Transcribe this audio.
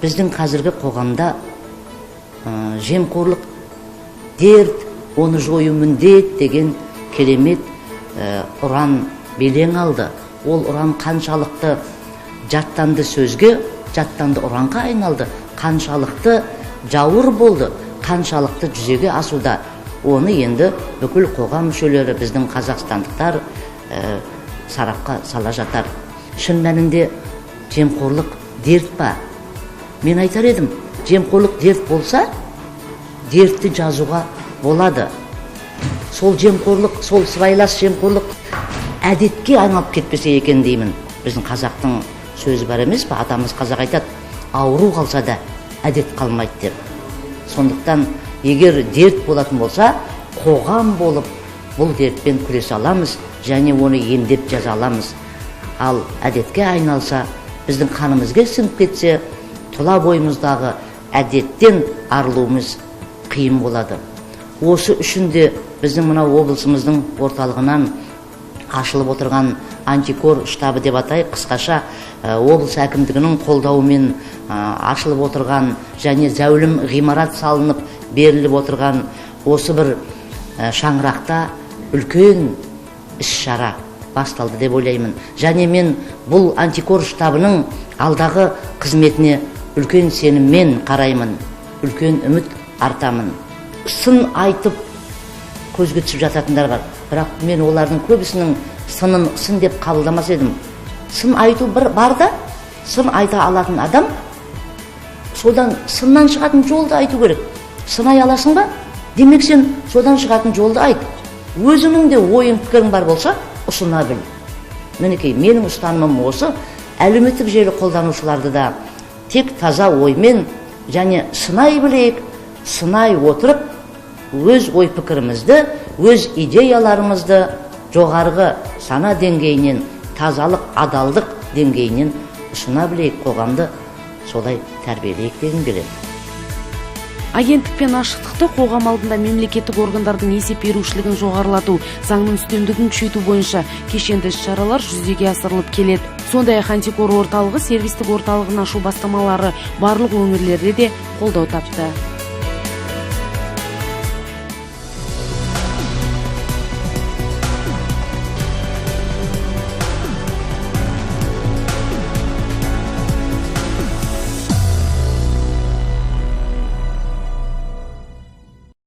біздің қазіргі қоғамда жемқорлық дерт, оны жою міндет деген керемет ұран белең алды. Ол ұран қаншалықты жаттанды сөзге, жаттанды ұранға айналды, қаншалықты жауыр болды, қаншалықты жүзеге асуда. Оны енді бүкіл қоғам мүшелері, біздің қазақстандықтар сарапқа сала жатар. Шын мәнінде жемқорлық дерт па? Мен айтар едім, жемқорлық дерт болса, дертті жазуға болады. Сол жемқорлық, сол сыбайлас жемқорлық әдетке айналып кетпесе екен деймін. Біздің қазақтың сөзі бар емес пе? Атамыз қазақ айтады, ауру қалса да әдет қалмайды деп. Сондықтан егер дерт болатын болса, қоғам болып бұл дертпен күресе аламыз және оны емдеп жаза аламыз. Ал әдетке айналса, біздің қанымызға сіңіп кетсе, тұла бойымыздағы әдеттен арылуымыз қиын болады. Осы үшін де біздің мына облысымыздың орталығынан ашылып отырған антикор штабы деп атайық, қысқаша облыс әкімдігінің қолдауымен ашылып отырған және зәулім ғимарат салынып беріліп отырған осы бір шаңырақта үлкен іс-шара басталды деп ойлаймын. Және мен бұл антикор штабының алдағы қызметіне үлкен сеніммен қараймын, үлкен үміт артамын. Сын айтып көзге түсіп жататындар бар, бірақ мен олардың көбісінің сынын сын деп қабылдамас едім. Сын айту бар да, сын айта алатын адам содан сыннан шығатын жолды айту керек. Сынай аласың ба? Демек сен содан шығатын жолды айт. Өзіңнің де ойың пікірің бар болса, ұсына біл. Мінекей, менің ұстанымым осы. Әлеуметтік желі қолданушыларды да тек таза оймен және сынай білейік, сынай отырып, өз ой пікірімізді, өз идеяларымызды жоғарғы сана деңгейінен, тазалық, адалдық деңгейінен ұсына білейік, қоғамды солай тәрбиелейік дегім келеді. Агенттік пен ашықтықты қоғам алдында мемлекеттік органдардың есеп берушілігін жоғарылату, заңның үстемдігін күшейту бойынша кешенді іс-шаралар жүзеге асырылып келеді. Сондай-ақ антикор орталығы, сервистік орталығын ашу бастамалары барлық өңірлерде де қолдау тапты.